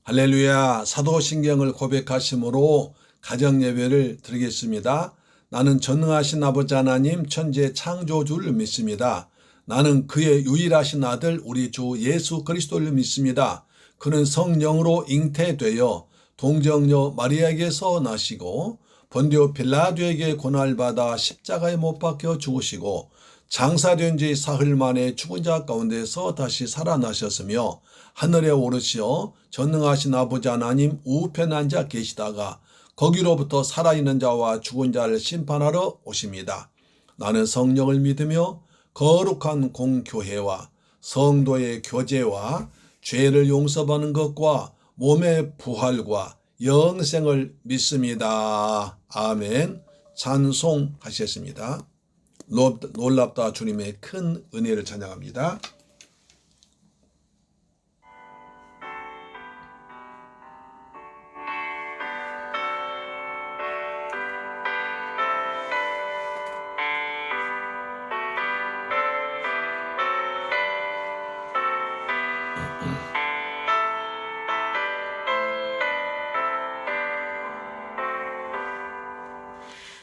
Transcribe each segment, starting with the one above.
할렐루야. 사도신경을 고백하심으로 가정예배를 드리겠습니다. 나는 전능하신 아버지 하나님 천지의 창조주를 믿습니다. 나는 그의 유일하신 아들 우리 주 예수 그리스도를 믿습니다. 그는 성령으로 잉태되어 동정녀 마리아에게서 나시고 본디오 빌라도에게 고난받아 십자가에 못 박혀 죽으시고 장사된 지 사흘 만에 죽은 자 가운데서 다시 살아나셨으며 하늘에 오르시어 전능하신 아버지 하나님 우편에 앉아 계시다가 거기로부터 살아있는 자와 죽은 자를 심판하러 오십니다. 나는 성령을 믿으며 거룩한 공교회와 성도의 교제와 죄를 용서받는 것과 몸의 부활과 영생을 믿습니다. 아멘. 찬송하셨습니다. 놀랍다 주님의 큰 은혜를 찬양합니다.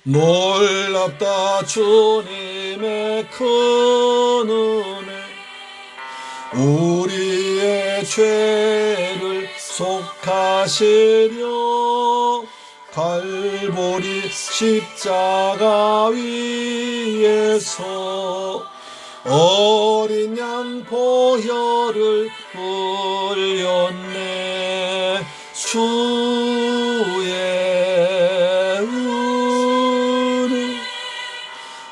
놀랍다 주님의 큰 은혜 우리의 죄를 속하시려 갈보리 십자가 위에서 어린 양 보혈을 흘렸네. 주의 은혜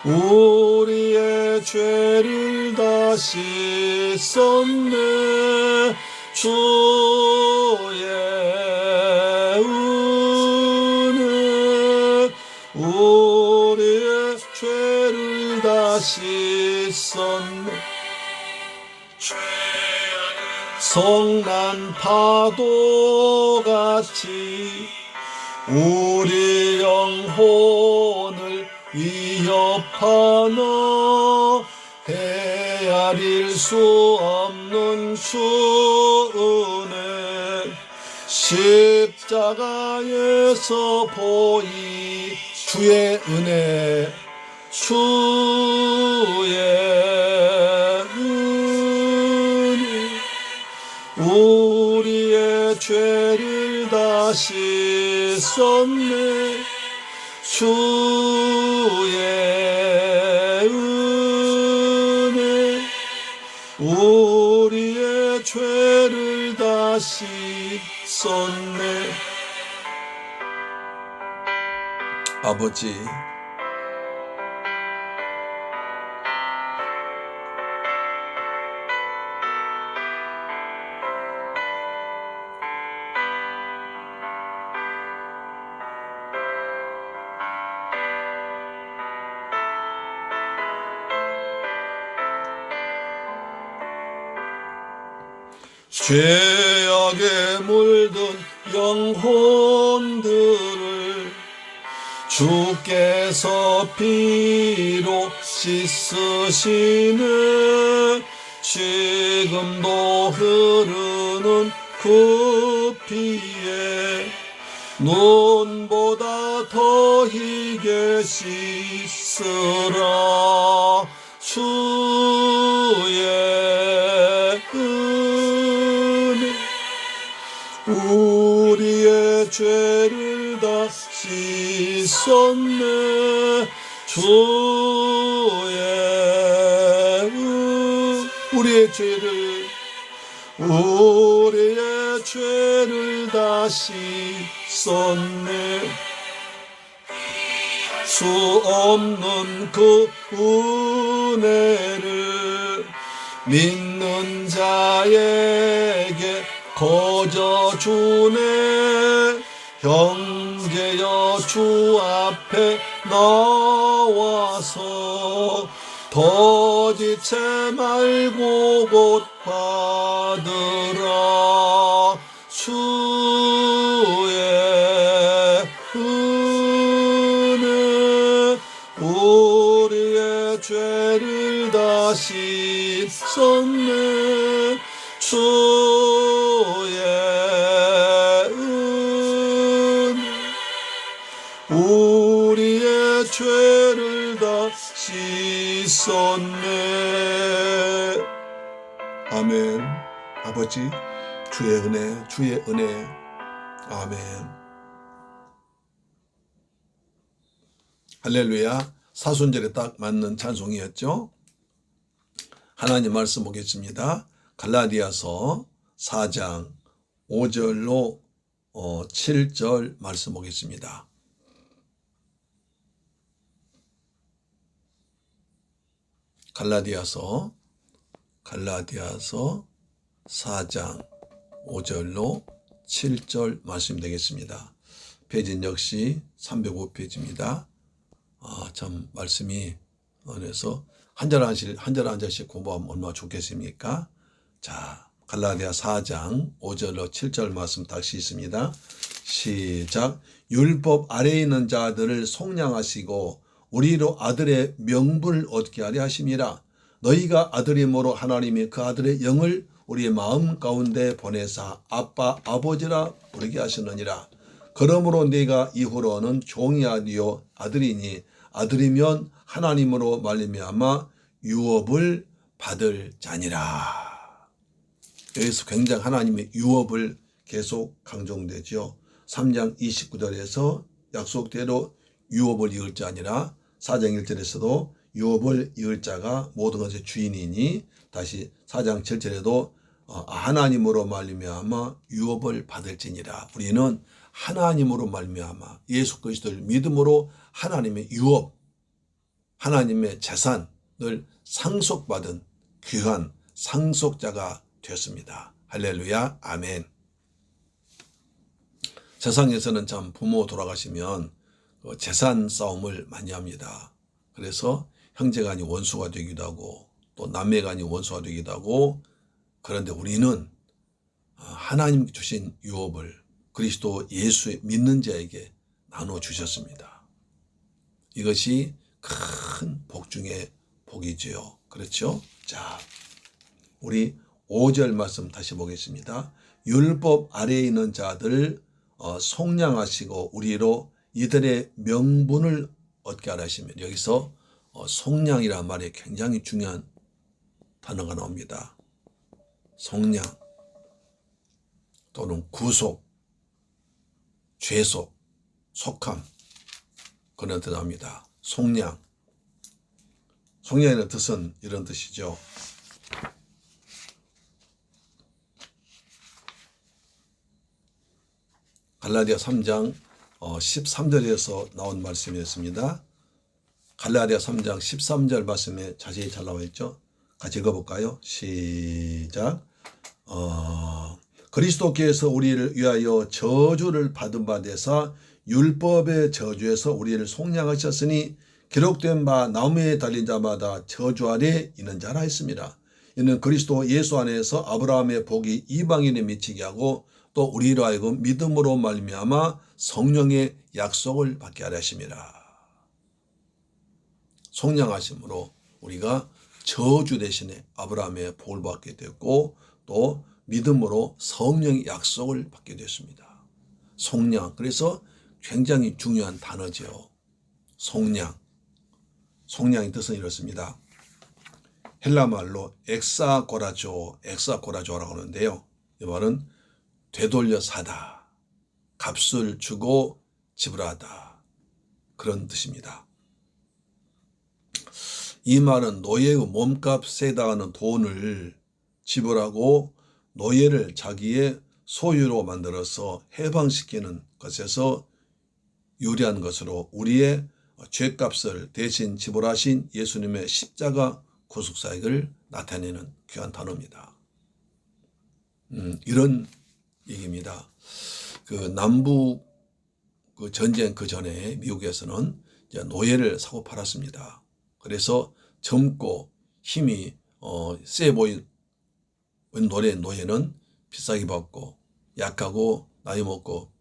우리의 죄를 다 씻었네. 주의 은혜 우리의 죄를 다 씻었네. 성난 파도같이 우리 영혼을 위협하나 헤아릴 수 없는 주 은혜 십자가에서 보이 주의 은혜 주의 은혜 우리의 죄를 다 씻었네. 주의 은혜 우리의 죄를 다 씻었네. 아버지 죄악에 물든 영혼들을 주께서 피로 씻으시네. 지금도 흐르는 그 피에 눈보다 더 희게 씻으라. 주의 은혜 우리의 죄를 다 씻었네. 주의 우리의 죄를 다 씻었네. 수 없는 그 은혜를 믿는 자에게 거저 주네. 형제여 주 앞에 나와서 더디체 말고 곧 받으라. 주의 은혜 우리의 죄를 다 씻었네. 주의 우리의 죄를 다 씻었네. 아멘. 아버지, 주의 은혜, 주의 은혜. 아멘. 할렐루야. 사순절에 딱 맞는 찬송이었죠. 하나님 말씀 보겠습니다. 갈라디아서 4장 5절로 7절 말씀 보겠습니다. 갈라디아서 4장 5절로 7절 말씀 되겠습니다. 페이지는 역시 305페이지입니다. 참 말씀이 은혜서 한 절 한 절씩 공부하면 얼마나 좋겠습니까? 자, 갈라디아 4장 5절로 7절 말씀 다시 있습니다. 시작. 율법 아래에 있는 자들을 속량하시고 우리로 아들의 명분을 얻게 하려 하심이라. 너희가 아들임으로 하나님이 그 아들의 영을 우리의 마음 가운데 보내사 아빠 아버지라 부르게 하시느니라. 그러므로 네가 이후로는 종이 아니요 아들이니 아들이면 하나님으로 말미암아 유업을 받을 자니라. 여기서 굉장히 하나님의 유업을 계속 강조되죠. 3장 29절에서 약속대로 유업을 이을 자니라. 4장 1절에서도 유업을 이을 자가 모든 것의 주인이니, 다시 4장 7절에도 하나님으로 말미암아 유업을 받을지니라. 우리는 하나님으로 말미암아 예수 그리스도를 믿음으로 하나님의 유업, 하나님의 재산을 상속받은 귀한 상속자가 되었습니다. 할렐루야, 아멘. 세상에서는 참 부모 돌아가시면 재산 싸움을 많이 합니다. 그래서 형제간이 원수가 되기도 하고 또 남매간이 원수가 되기도 하고, 그런데 우리는 하나님 주신 유업을 그리스도 예수 믿는 자에게 나눠주셨습니다. 이것이 큰 복 중에 복이지요. 그렇죠? 자, 우리 5절 말씀 다시 보겠습니다. 율법 아래에 있는 자들을 속량하시고 우리로 이들의 명분을 얻게 하라 하시면, 여기서 속량이라는 말이 굉장히 중요한 단어가 나옵니다. 속량 또는 구속, 죄속, 속함, 그런 뜻 나옵니다. 속량. 속량의 뜻은 이런 뜻이죠. 갈라디아 3장 13절에서 나온 말씀이었습니다. 갈라디아 3장 13절 말씀에 자세히 잘 나와 있죠. 같이 읽어볼까요? 시작. 그리스도께서 우리를 위하여 저주를 받은 바 되사 율법의 저주에서 우리를 속량하셨으니 기록된 바 나무에 달린 자마다 저주 아래 있는 자라 했습니다. 이는 그리스도 예수 안에서 아브라함의 복이 이방인에 미치게 하고 또 우리로 하여금 믿음으로 말미암아 성령의 약속을 받게 하려 하심이라. 속량하심으로 우리가 저주 대신에 아브라함의 복을 받게 됐고 또 믿음으로 성령의 약속을 받게 됐습니다. 속량. 그래서 굉장히 중요한 단어죠. 속량. 속량의 뜻은 이렇습니다. 헬라 말로 엑사고라조라고 하는데요. 이 말은 되돌려 사다, 값을 주고 지불하다, 그런 뜻입니다. 이 말은 노예의 몸값에 해당하는 돈을 지불하고 노예를 자기의 소유로 만들어서 해방시키는 것에서 유리한 것으로 우리의 죄값을 대신 지불하신 예수님의 십자가 구속사역을 나타내는 귀한 단어입니다. 이런 얘기입니다. 그 남북 그 전쟁 그 전에 미국에서는 이제 노예를 사고 팔았습니다. 그래서 젊고 힘이 세 보인 노예는 비싸게 받고, 약하고 나이 먹고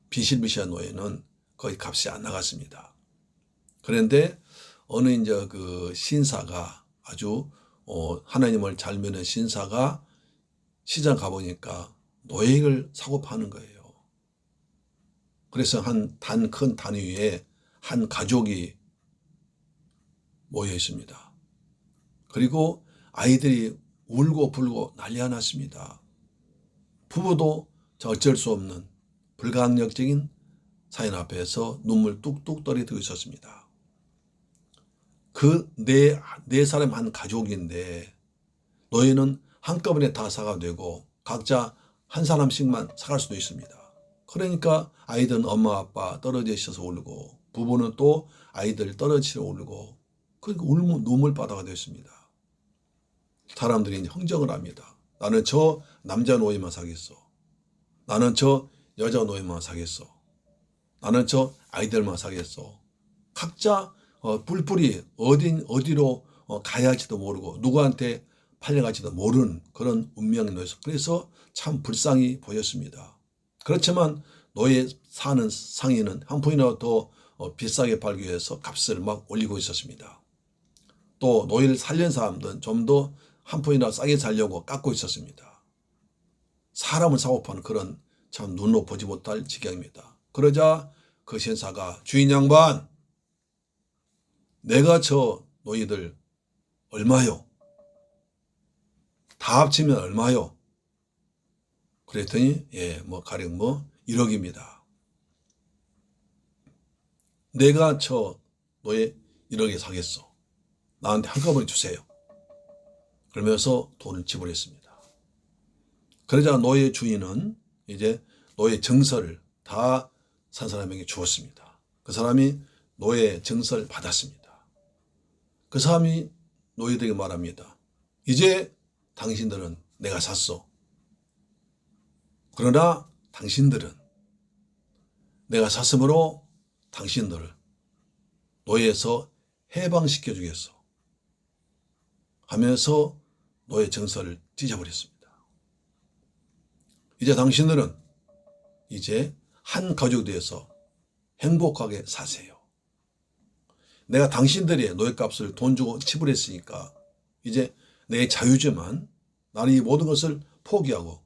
비실비실한 노예는 거의 값이 안 나갔습니다. 그런데 어느 이제 그 신사가 아주 하나님을 잘 믿는 신사가 시장 가보니까 노예를 사고 파는 거예요. 그래서 큰 단 위에 한 가족이 모여 있습니다. 그리고 아이들이 울고 불고 난리가 났습니다. 부부도 어쩔 수 없는 불가항력적인 사연 앞에서 눈물 뚝뚝 떨어뜨리고 있었습니다. 그 네 사람 한 가족인데 노예는 한꺼번에 다 사가 되고 각자 한 사람씩만 사갈 수도 있습니다. 그러니까 아이들은 엄마 아빠 떨어져 있어서 울고 부부는 또 아이들 떨어지려 울고 그러니까 울면 눈물바다가 됐습니다. 사람들이 형정을 합니다. 나는 저 남자 노예만 사겠어. 나는 저 여자 노예만 사겠어. 나는 저 아이들만 사겠어. 각자 뿔뿔이 어디로 가야 할지도 모르고 누구한테 팔려갈지도 모르는 그런 운명이 놓여서 그래서 참 불쌍히 보였습니다. 그렇지만 노예 사는 상인은 한 푼이라도 더 비싸게 팔기 위해서 값을 막 올리고 있었습니다. 또 노예를 살린 사람들은 좀 더 한 푼이라도 싸게 살려고 깎고 있었습니다. 사람을 사고 파는 그런 참 눈으로 보지 못할 지경입니다. 그러자 그 신사가 주인 양반 내가 저 노예들 얼마요? 다 합치면 얼마요? 그랬더니 가령 1억입니다. 내가 저 노예 1억에 사겠어. 나한테 한꺼번에 주세요. 그러면서 돈을 지불했습니다. 그러자 노예 주인은 이제 노예 증서를 다 산 사람에게 주었습니다. 그 사람이 노예 증서를 받았습니다. 그 사람이 노예들에게 말합니다. 이제 당신들은 내가 샀어. 그러나 당신들은 내가 샀으므로 당신들을 노예에서 해방시켜 주겠어. 하면서 노예 증서를 찢어버렸습니다. 이제 당신들은 이제 한 가족에 대해서 행복하게 사세요. 내가 당신들의 노예값을 돈 주고 지불했으니까 이제 내 자유지만 나는 이 모든 것을 포기하고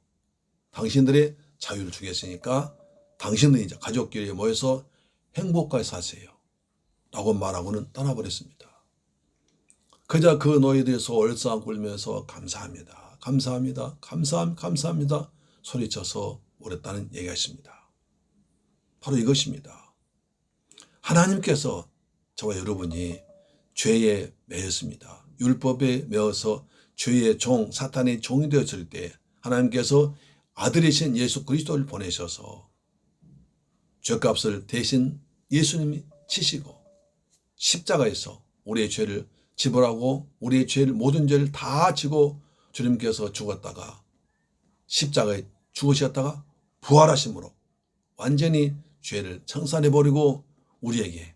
당신들의 자유를 주겠으니까 당신들이 이제 가족끼리 모여서 행복하게 사세요. 라고 말하고는 떠나버렸습니다. 그저 그 노예들에서 얼싸안고 울면서 감사합니다. 감사합니다. 감사합니다. 소리쳐서 울었다는 얘기가 있습니다. 바로 이것입니다. 하나님께서 저와 여러분이 죄에 매였습니다. 율법에 매어서 죄의 종, 사탄의 종이 되었을 때 하나님께서 아들이신 예수 그리스도를 보내셔서 죄값을 대신 예수님이 치시고 십자가에서 우리의 죄를 지불하고 우리의 죄를 모든 죄를 다 지고 주님께서 죽었다가 십자가에 죽으셨다가 부활하심으로 완전히 죄를 청산해버리고 우리에게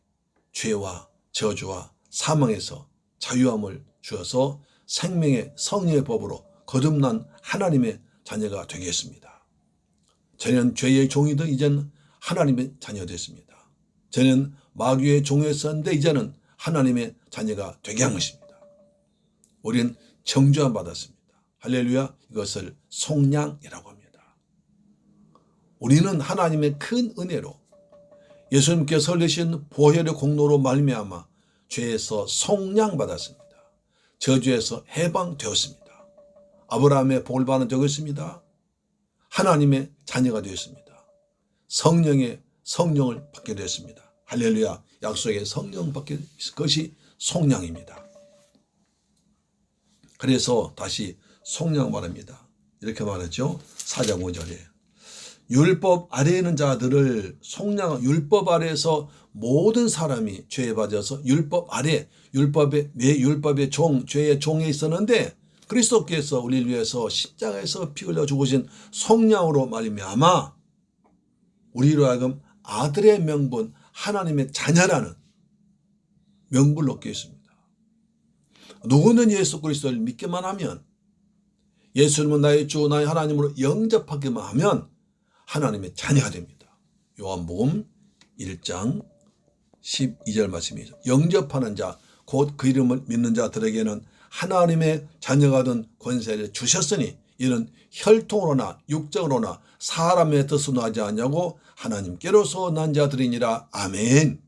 죄와 저주와 사망에서 자유함을 주어서 생명의 성령의 법으로 거듭난 하나님의 자녀가 되게 했습니다. 저는 죄의 종이던 이제는 하나님의 자녀가 됐습니다. 저는 마귀의 종이었었는데 이제는 하나님의 자녀가 되게 한 것입니다. 우리는 정죄함 받았습니다. 할렐루야. 이것을 속량이라고 합니다. 우리는 하나님의 큰 은혜로 예수님께서 흘리신 보혈의 공로로 말미암아 죄에서 속량받았습니다. 저주에서 해방되었습니다. 아브라함의 복을 받은 적이 있습니다. 하나님의 자녀가 되었습니다. 성령을 받게 되었습니다. 할렐루야. 약속의 성령 받게 것이 속량입니다. 그래서 다시 속량 말합니다. 이렇게 말하죠. 4장 5절에 율법 아래에 있는 자들을 속량, 율법 아래에서 모든 사람이 죄에 빠져서 율법 아래, 율법의 종, 죄의 종에 있었는데 그리스도께서 우리를 위해서 십자가에서 피 흘려 죽으신 속량으로 말미암아 우리로 하여금 아들의 명분, 하나님의 자녀라는 명분을 얻게 했습니다. 누구는 예수 그리스도를 믿기만 하면 예수님은 나의 주, 나의 하나님으로 영접하기만 하면 하나님의 자녀가 됩니다. 요한복음 1장 12절 말씀이죠. 영접하는 자, 곧 그 이름을 믿는 자들에게는 하나님의 자녀가 된 권세를 주셨으니 이는 혈통으로나 육정으로나 사람의 뜻으로 나지 않냐고 하나님께로서 난 자들이니라. 아멘.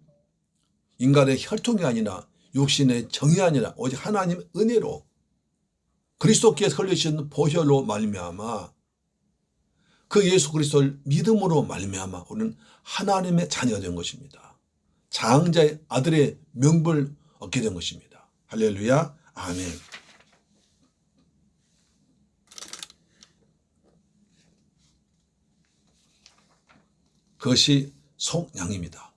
인간의 혈통이 아니라 육신의 정이 아니라 오직 하나님 은혜로 그리스도께서 흘리신 보혈로 말미암아 그 예수 그리스도를 믿음으로 말미암아 우리는 하나님의 자녀가 된 것입니다. 장자의 아들의 명분을 얻게 된 것입니다. 할렐루야. 아멘. 그것이 속량입니다.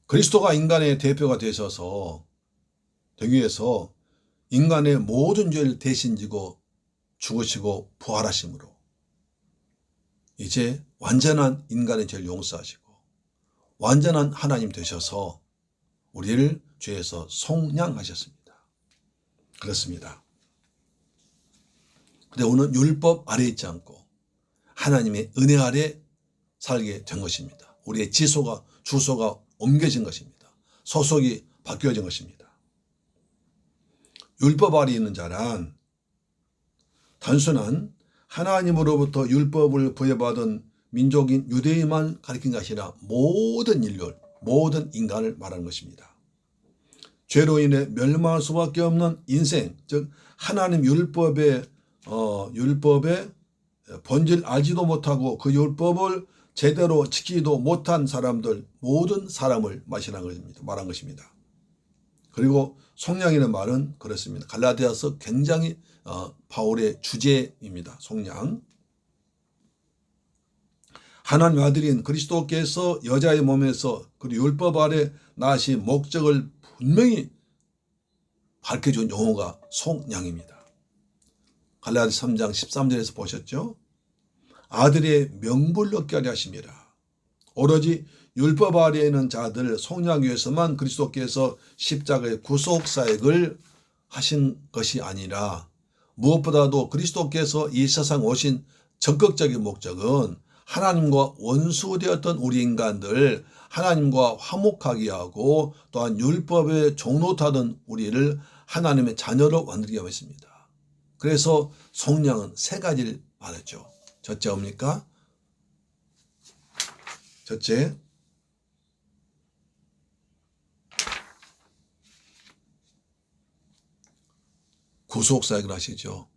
그리스도가 인간의 대표가 되셔서 되기 위해서 인간의 모든 죄를 대신 지고 죽으시고 부활하심으로 이제 완전한 인간의 죄를 용서하시고 완전한 하나님 되셔서 우리를 죄에서 속량하셨습니다. 그렇습니다. 그런데 우리는 율법 아래에 있지 않고 하나님의 은혜 아래 살게 된 것입니다. 우리의 주소가 옮겨진 것입니다. 소속이 바뀌어진 것입니다. 율법 아래 있는 자란 단순한 하나님으로부터 율법을 부여받은 민족인 유대인만 가리킨 것이 아니라 모든 인류, 모든 인간을 말하는 것입니다. 죄로 인해 멸망할 수밖에 없는 인생, 즉 하나님 율법의 본질 알지도 못하고 그 율법을 제대로 지키지도 못한 사람들, 모든 사람을 말한 것입니다. 그리고 속량이라는 말은 그렇습니다. 갈라디아서 굉장히 바울의 주제입니다. 속량. 하나님 아들인 그리스도께서 여자의 몸에서 그리고 율법 아래 나신 목적을 분명히 밝혀준 용어가 속량입니다. 갈라디아서 3장 13절에서 보셨죠? 아들의 명분을 얻게 하려 하심이라. 오로지 율법 아래에 있는 자들 속량 위해서만 그리스도께서 십자가의 구속사역을 하신 것이 아니라 무엇보다도 그리스도께서 이 세상 오신 적극적인 목적은 하나님과 원수되었던 우리 인간들 하나님과 화목하게 하고 또한 율법에 종노타던 우리를 하나님의 자녀로 만들게 하였습니다. 그래서 속량은 세 가지를 말했죠. 첫째 뭡니까? 첫째, 구속사역을 하시죠.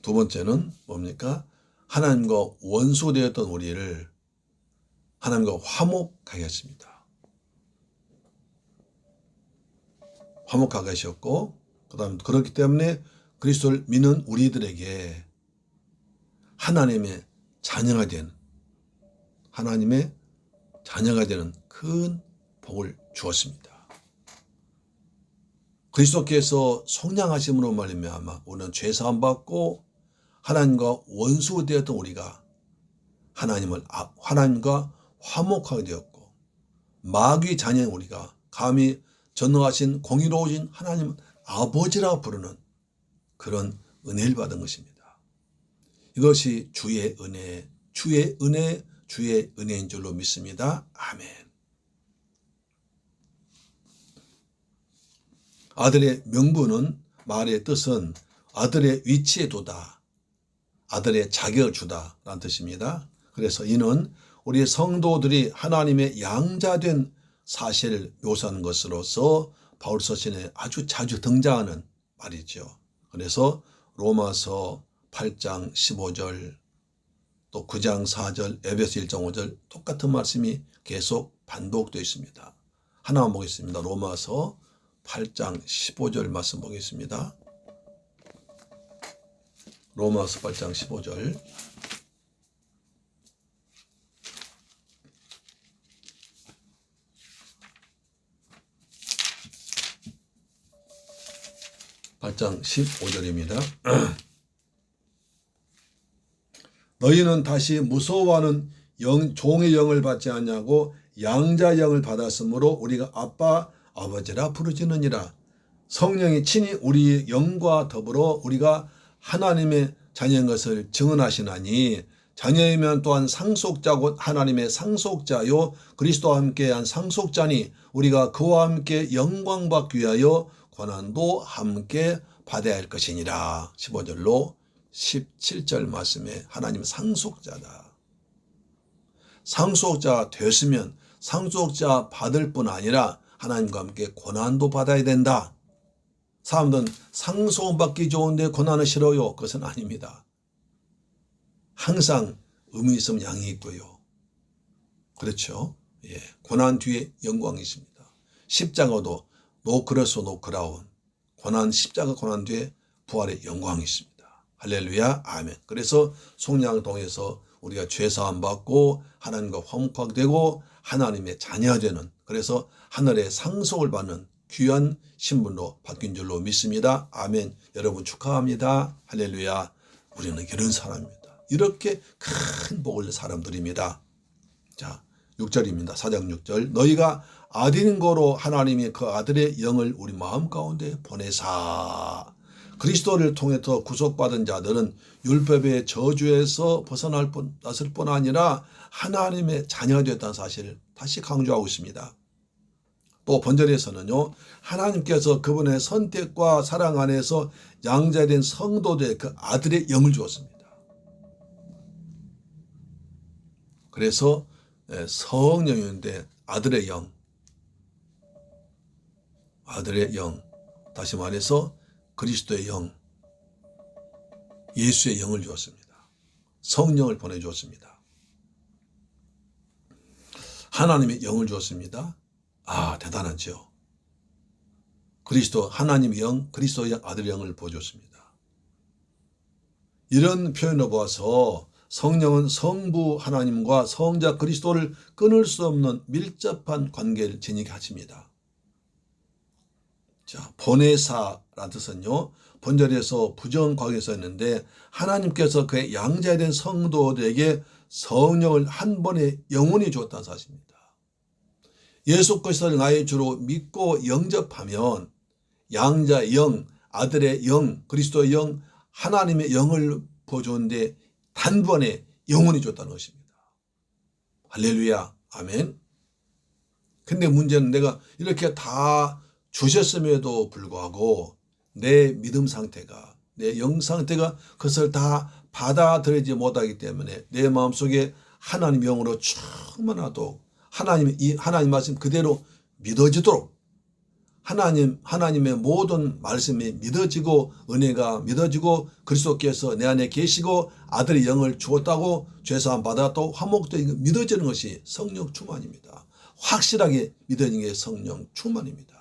두 번째는 뭡니까? 하나님과 원수되었던 우리를 하나님과 화목하게 하십니다. 화목하게 하셨고, 그 다음 그렇기 때문에 그리스도를 믿는 우리들에게 하나님의 자녀가 되는 큰 복을 주었습니다. 그리스도께서 속량하심으로 말미암아 우리는 죄 사함 받고 하나님과 원수되었던 우리가 하나님과 화목하게 되었고 마귀 자녀인 우리가 감히 전능하신 공의로우신 하나님 아버지라 부르는 그런 은혜를 받은 것입니다. 이것이 주의 은혜인 줄로 믿습니다. 아멘. 아들의 명분은 말의 뜻은 아들의 위치에 두다, 아들의 자격을 주다라는 뜻입니다. 그래서 이는 우리 성도들이 하나님의 양자된 사실을 묘사하는 것으로서 바울 서신에 아주 자주 등장하는 말이죠. 그래서 로마서 8장 15절 또 9장 4절 에베소 1장 5절 똑같은 말씀이 계속 반복되어 있습니다. 하나만 보겠습니다. 로마서 8장 15절 말씀 보겠습니다. 로마서 8장 15절. (8장 15절입니다) 너희는 다시 무서워하는 종의 영을 받지 않냐고 양자 영을 받았으므로 우리가 아빠 아버지라 부르짖느니라. 성령이 친히 우리의 영과 더불어 우리가 하나님의 자녀인 것을 증언하시나니 자녀이면 또한 상속자고 하나님의 상속자요 그리스도와 함께한 상속자니 우리가 그와 함께 영광 받기 위하여 고난도 함께 받아야 할 것이니라. 15절로 17절 말씀에 하나님 상속자다. 상속자 됐으면 상속자 받을 뿐 아니라 하나님과 함께 고난도 받아야 된다. 사람들은 상속받기 좋은데 고난은 싫어요. 그것은 아닙니다. 항상 의미 있으면 양이 있고요. 그렇죠? 예, 고난 뒤에 영광이 있습니다. 십자가도 노크로스 노크라운 고난 십자가 고난 뒤에 부활의 영광이 있습니다. 할렐루야 아멘. 그래서 속량을 통해서 우리가 죄사함 받고 하나님과 화목하되고 하나님의 자녀가 되는 그래서 하늘의 상속을 받는 귀한 신분으로 바뀐 줄로 믿습니다. 아멘. 여러분 축하합니다. 할렐루야. 우리는 이런 사람입니다. 이렇게 큰 복을 낸 사람들입니다. 자, 6절입니다. 4장 6절. 너희가 아들인 거로 하나님이 그 아들의 영을 우리 마음 가운데 보내사. 그리스도를 통해서 구속받은 자들은 율법의 저주에서 벗어났을 뿐 아니라 하나님의 자녀가 되었다는 사실을 다시 강조하고 있습니다. 또 본절에서는요. 하나님께서 그분의 선택과 사랑 안에서 양자된 성도들의 그 아들의 영을 주었습니다. 그래서 성령인데 아들의 영, 아들의 영, 다시 말해서 그리스도의 영, 예수의 영을 주었습니다. 성령을 보내주었습니다. 하나님의 영을 주었습니다. 아, 대단하죠. 그리스도 하나님의 영, 그리스도의 아들의 영을 보여줬습니다. 이런 표현을 보아서 성령은 성부 하나님과 성자 그리스도를 끊을 수 없는 밀접한 관계를 지니게 하십니다. 자, 보내사라는 뜻은요. 본절에서 부정과거에 썼는데 하나님께서 그의 양자된 성도들에게 성령을 한 번에 영원히 주었다는 사실입니다. 예수 그리스도를 나의 주로 믿고 영접하면 양자의 영, 아들의 영, 그리스도의 영, 하나님의 영을 보여주는데 단번에 영원히 줬다는 것입니다. 할렐루야. 아멘. 근데 문제는 내가 이렇게 다 주셨음에도 불구하고 내 믿음 상태가, 내 영 상태가 그것을 다 받아들이지 못하기 때문에 내 마음속에 하나님 영으로 충만하도록 하나님 말씀 그대로 믿어지도록 하나님의 모든 말씀이 믿어지고 은혜가 믿어지고 그리스도께서 내 안에 계시고 아들의 영을 주었다고 죄사함 받았다고 화목되고 믿어지는 것이 성령 충만입니다. 확실하게 믿어지는 게 성령 충만입니다.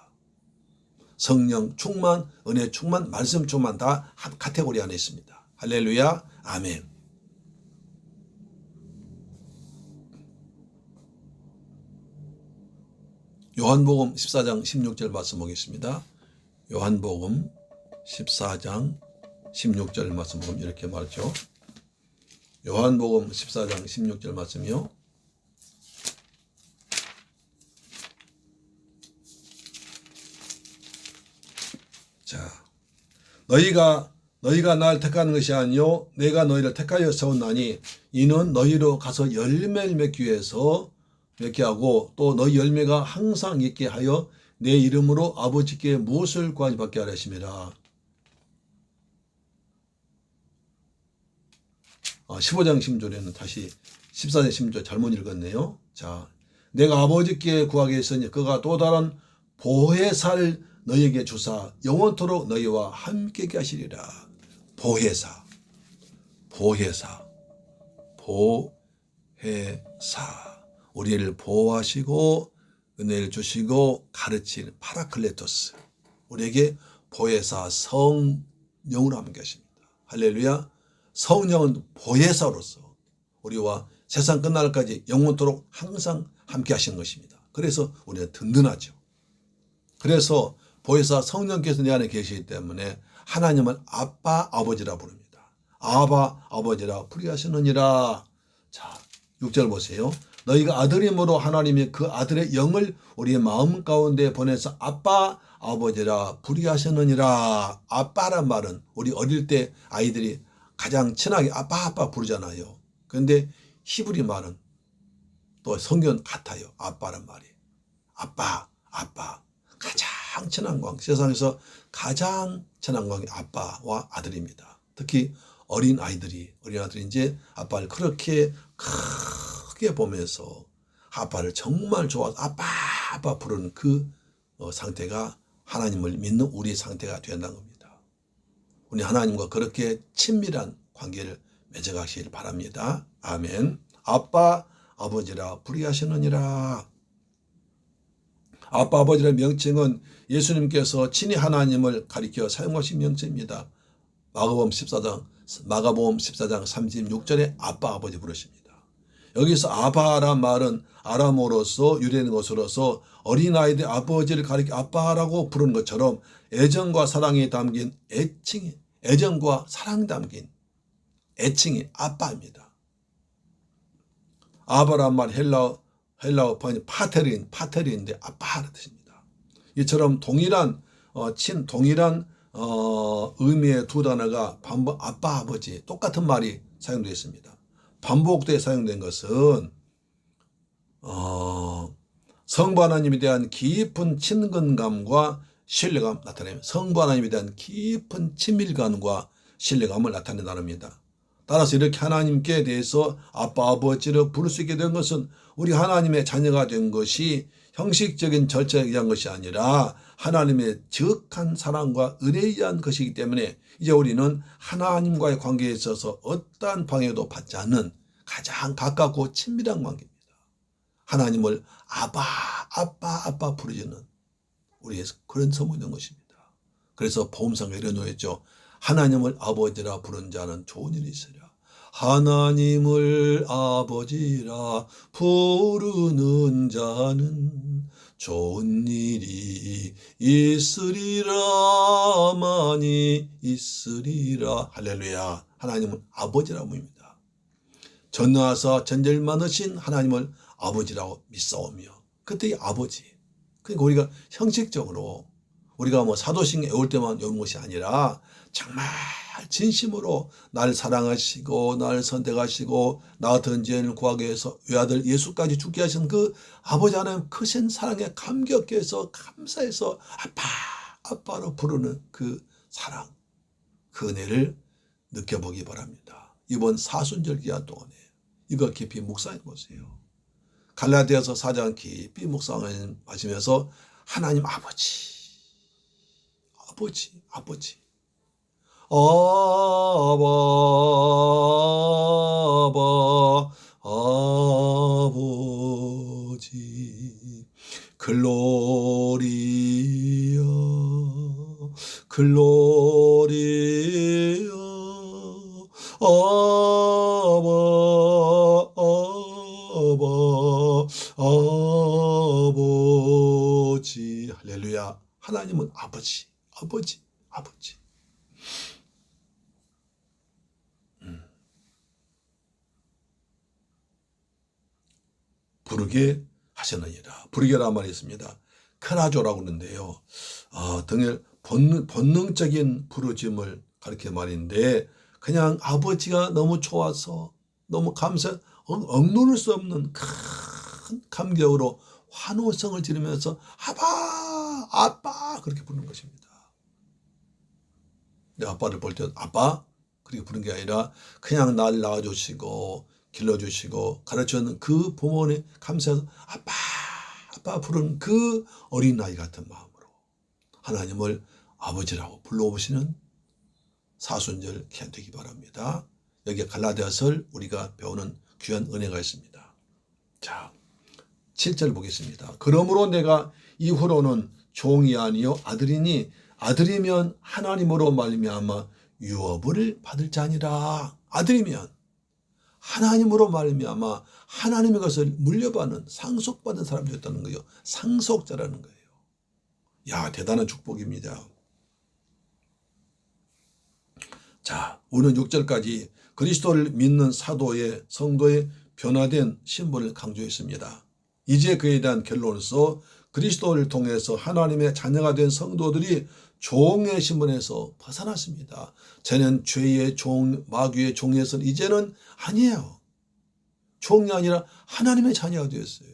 성령 충만, 은혜 충만, 말씀 충만 다 한 카테고리 안에 있습니다. 할렐루야, 아멘. 요한복음 14장 16절 말씀 보겠습니다. 요한복음 14장 16절 말씀 보면 이렇게 말하죠. 요한복음 14장 16절 말씀이요. 자, 너희가 날 택하는 것이 아니요 내가 너희를 택하여 세웠나니 이는 너희로 가서 열매를 맺기 위해서 이렇게 하고 또 너희 열매가 항상 있게 하여 내 이름으로 아버지께 무엇을 구하지 받게 하려 하심이라. 15장 10절에는 다시 14장 10절 잘못 읽었네요. 자, 내가 아버지께 구하게 했으니 그가 또 다른 보혜사를 너희에게 주사 영원토록 너희와 함께 하시리라. 보혜사. 우리를 보호하시고 은혜를 주시고 가르치는 파라클레토스. 우리에게 보혜사 성령으로 함께 하십니다. 할렐루야. 성령은 보혜사로서 우리와 세상 끝날까지 영원토록 항상 함께 하시는 것입니다. 그래서 우리는 든든하죠. 그래서 보혜사 성령께서 내 안에 계시기 때문에 하나님은 아빠 아버지라 부릅니다. 아바 아버지라 부르시느니라. 자, 6절 보세요. 너희가 아들임으로 하나님이 그 아들의 영을 우리의 마음 가운데 보내서 아빠 아버지라 부르시느니라. 아빠란 말은 우리 어릴 때 아이들이 가장 친하게 아빠 부르잖아요. 그런데 히브리 말은 또 성경 같아요. 아빠란 말이. 아빠. 가장 친한 관계. 세상에서 가장 친한 관계 아빠와 아들입니다. 특히 어린 아이들이 이제 아빠를 그렇게 크게 보면서 아빠를 정말 좋아서 아빠 부르는 그 상태가 하나님을 믿는 우리의 상태가 된다는 겁니다. 우리 하나님과 그렇게 친밀한 관계를 맺어가시길 바랍니다. 아멘. 아빠 아버지라 부르하시느니라. 아빠 아버지라는 명칭은 예수님께서 친히 하나님을 가리켜 사용하신 명칭입니다. 마가복음 14장 36절에 아빠 아버지 부르십니다. 여기서 아바란 말은 아람어로서 유래된 것으로서 어린아이들 아버지를 가리켜 아빠라고 부르는 것처럼 애정과 사랑이 담긴 애정과 사랑 담긴 애칭이 아빠입니다. 아바란 말 헬라어 번역 파테르인데 아빠라는 뜻입니다. 이처럼 동일한 의미의 두 단어가 반복 아빠 아버지 똑같은 말이 사용되어 있습니다. 반복되어 사용된 것은 성부 하나님에 대한 깊은 친근감과 신뢰감 나타내며 성부 하나님에 대한 깊은 친밀감과 신뢰감을 나타낸다는 겁니다. 따라서 이렇게 하나님께 대해서 아빠 아버지를 부를 수 있게 된 것은 우리 하나님의 자녀가 된 것이 형식적인 절차에 의한 것이 아니라 하나님의 지극한 사랑과 은혜에 의한 것이기 때문에 이제 우리는 하나님과의 관계에 있어서 어떠한 방해도 받지 않는 가장 가깝고 친밀한 관계입니다. 하나님을 아빠 부르짖는 우리의 그런 소문이 된 것입니다. 그래서 복음서가 이런 노래죠. 하나님을 아버지라 부른 자는 좋은 일이 있으리라. 하나님을 아버지라 부르는 자는 좋은 일이 있으리라. 많이 있으리라. 할렐루야. 하나님은 아버지라고 봅니다. 전능하사 전질 많으신 하나님을 아버지라고 믿사오며 그때 이 아버지. 그러니까 우리가 형식적으로 우리가 사도신경 외울 때만 외우는 것이 아니라 정말 진심으로 날 사랑하시고 날 선택하시고 나 같은 죄인을 구하기 위해서 외아들 예수까지 죽게 하신 그 아버지 하나님 크신 사랑에 감격해서 감사해서 아빠로 부르는 그 사랑, 그 은혜를 느껴보기 바랍니다. 이번 사순절 기간 동안에 이거 깊이 묵상해 보세요. 갈라디아서 4장 깊이 묵상하시면서 하나님 아버지 아버지 글로리아 아버지 할렐루야. 하나님은 아버지 부르게 하셨느니라. 부르게란 말이 있습니다. 크라조라고 하는데요. 등에 본능적인 부르짐을 가리키는 말인데 그냥 아버지가 너무 좋아서 너무 감사 억누를 수 없는 큰 감격으로 환호성을 지르면서 아빠 그렇게 부르는 것입니다. 내 아빠를 볼 때 아빠 그렇게 부르는 게 아니라 그냥 날 낳아주시고 길러주시고 가르쳐주는 그 부모님 감사해서 아빠 부르는 그 어린아이 같은 마음으로 하나님을 아버지라고 불러보시는 사순절 기한 되기 바랍니다. 여기에 갈라디아서를 우리가 배우는 귀한 은혜가 있습니다. 자, 7절 보겠습니다. 그러므로 내가 이후로는 종이 아니요 아들이니 아들이면 하나님으로 말미암아 유업을 받을 자니라. 아들이면 하나님으로 말미암아 하나님의 것을 물려받는 상속받은 사람이 됐다는 거예요. 상속자라는 거예요. 야, 대단한 축복입니다. 자, 오늘 6절까지 그리스도를 믿는 사도의 성도의 변화된 신분을 강조했습니다. 이제 그에 대한 결론으로서 그리스도를 통해서 하나님의 자녀가 된 성도들이 종의 신분에서 벗어났습니다. 쟤는 죄의 종, 마귀의 종에서는 이제는 아니에요. 종이 아니라 하나님의 자녀가 되었어요.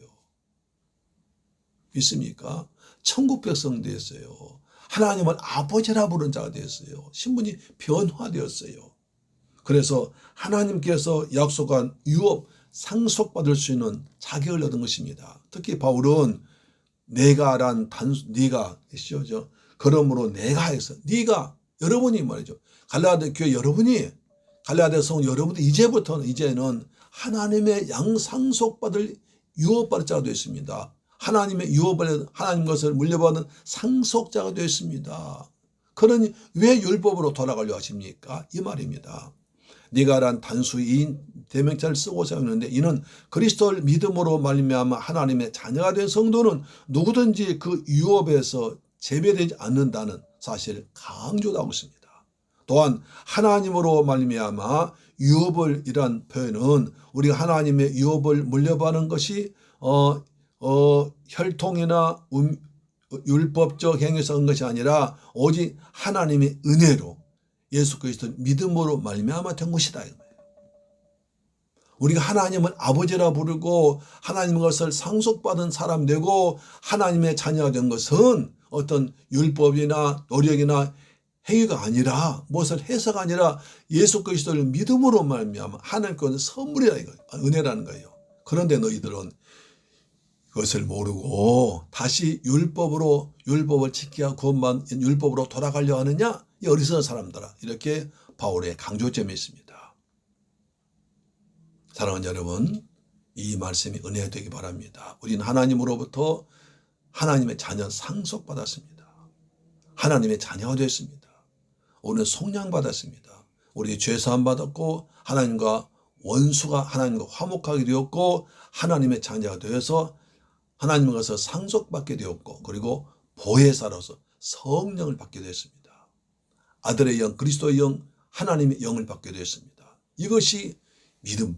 믿습니까? 천국 백성 되었어요. 하나님을 아버지라 부른 자가 되었어요. 신분이 변화되었어요. 그래서 하나님께서 약속한 유업 상속받을 수 있는 자격을 얻은 것입니다. 특히 바울은 내가란 단수, 네가 시죠. 그러므로 내가 해서 네가 여러분이 말이죠. 갈라디아 교회 여러분이 갈라디아 성 여러분들 이제는 하나님의 양상속받을 유업받을 자가 되었습니다. 하나님의 유업을 하나님 것을 물려받는 상속자가 되었습니다. 그러니 왜 율법으로 돌아가려 하십니까? 이 말입니다. 네가란 단수인 대명사를 쓰고 사용하는데 이는 그리스도를 믿음으로 말미암아 하나님의 자녀가 된 성도는 누구든지 그 유업에서 제외되지 않는다는 사실을 강조하고 있습니다. 또한 하나님으로 말미암아 유업을 이란 표현은 우리가 하나님의 유업을 물려받는 것이 혈통이나 율법적 행위에서 온 것이 아니라 오직 하나님의 은혜로 예수 그리스도를 믿음으로 말미암아 된 것이다. 우리가 하나님을 아버지라 부르고 하나님의 것을 상속받은 사람 되고 하나님의 자녀가 된 것은 어떤 율법이나 노력이나 행위가 아니라 무엇을 해서가 아니라 예수 그리스도를 믿음으로 말미암아 하나님께서 선물이라 이거예요. 은혜라는 거예요. 그런데 너희들은 그것을 모르고 다시 율법을 지키고 구원만 율법으로 돌아가려 하느냐? 이 어리석은 사람들아. 이렇게 바울의 강조점이 있습니다. 사랑하는 여러분, 이 말씀이 은혜가 되기 바랍니다. 우리는 하나님으로부터 하나님의 자녀 상속받았습니다. 하나님의 자녀가 되었습니다. 우리는 속량받았습니다. 우리 죄사함 받았고 하나님과 원수가 하나님과 화목하게 되었고 하나님의 자녀가 되어서 하나님의 것을 상속받게 되었고 그리고 보혜사로서 성령을 받게 되었습니다. 아들의 영, 그리스도의 영, 하나님의 영을 받게 되었습니다. 이것이 믿음을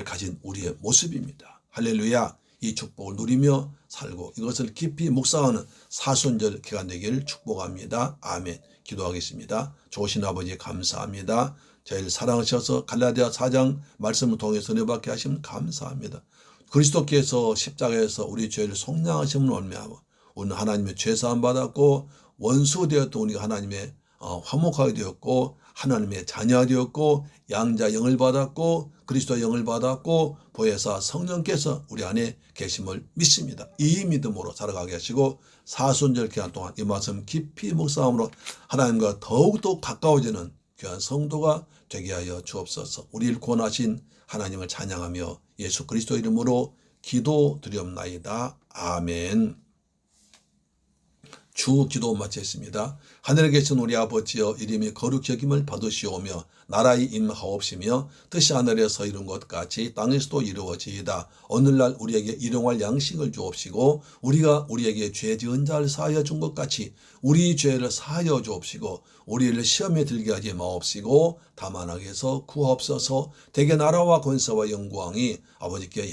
가진 우리의 모습입니다. 할렐루야. 이 축복을 누리며 살고 이것을 깊이 묵상하는 사순절 기간 되기를 축복합니다. 아멘. 기도하겠습니다. 좋으신 아버지 감사합니다. 저희를 사랑하셔서 갈라디아 4장 말씀을 통해서 은혜받게 하시면 감사합니다. 그리스도께서 십자가에서 우리 죄를 속량하심을 말미암아 우리는 하나님의 죄사함 받았고 원수 되었던 우리가 하나님의 화목하게 되었고 하나님의 자녀가 되었고 양자 영을 받았고 그리스도 영을 받았고 보혜사 성령께서 우리 안에 계심을 믿습니다. 이 믿음으로 살아가게 하시고 사순절 기간 동안 이 말씀 깊이 묵상함으로 하나님과 더욱더 가까워지는 귀한 성도가 되게 하여 주옵소서. 우리를 구원하신 하나님을 찬양하며 예수 그리스도 이름으로 기도드리옵나이다. 아멘. 주 기도 마치겠습니다. 하늘에 계신 우리 아버지여 이름이 거룩히 여김을 받으시오며 나라의 임하옵시며 뜻이 하늘에서 이룬 것 같이 땅에서도 이루어지이다. 오늘날 우리에게 일용할 양식을 주옵시고 우리가 우리에게 죄 지은 자를 사하여 준 것 같이 우리 죄를 사하여 주옵시고 우리를 시험에 들게 하지 마옵시고 다만 악에서 구하옵소서. 대개 나라와 권세와 영광이 아버지께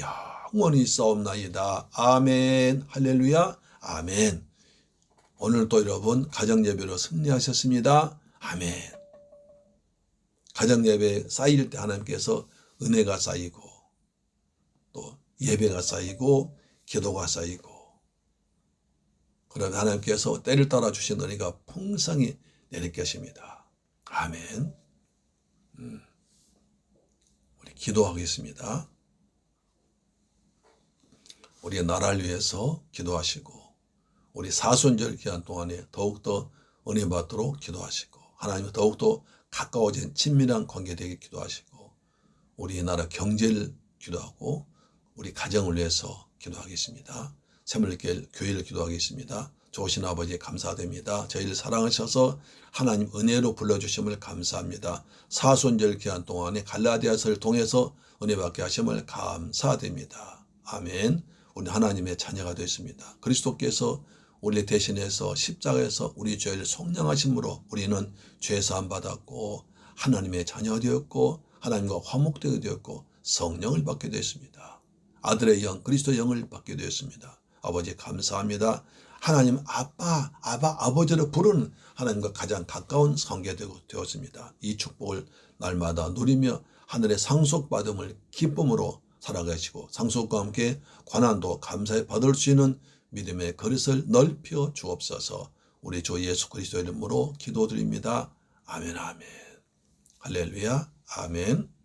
영원히 있사옵나이다. 아멘. 할렐루야. 아멘. 오늘도 여러분 가정예배로 승리하셨습니다. 아멘. 가정예배 쌓일 때 하나님께서 은혜가 쌓이고 또 예배가 쌓이고 기도가 쌓이고 그러면 하나님께서 때를 따라 주신 은혜가 풍성히 내릴 것입니다. 아멘. 우리 기도하겠습니다. 우리의 나라를 위해서 기도하시고 우리 사순절 기간 동안에 더욱더 은혜 받도록 기도하시고 하나님과 더욱더 가까워진 친밀한 관계 되게 기도하시고 우리나라 경제를 기도하고 우리 가정을 위해서 기도하겠습니다. 새물길 교회를 기도하겠습니다. 좋으신 아버지 감사드립니다. 저희를 사랑하셔서 하나님 은혜로 불러주심을 감사합니다. 사순절 기간 동안에 갈라디아서를 통해서 은혜 받게 하심을 감사드립니다. 아멘. 우리 하나님의 자녀가 되었습니다. 그리스도께서 우리 대신해서 십자가에서 우리 죄를 속량하심으로 우리는 죄사함 받았고 하나님의 자녀가 되었고 하나님과 화목되게 되었고 성령을 받게 되었습니다. 아들의 영 그리스도 영을 받게 되었습니다. 아버지 감사합니다. 하나님 아버지로 부르는 하나님과 가장 가까운 관계가 되었습니다. 이 축복을 날마다 누리며 하늘의 상속받음을 기쁨으로 살아가시고 상속과 함께 고난도 감사히 받을 수 있는 믿음의 그릇을 넓혀 주옵소서. 우리 주 예수 그리스도 이름으로 기도드립니다. 아멘 아멘. 할렐루야 아멘.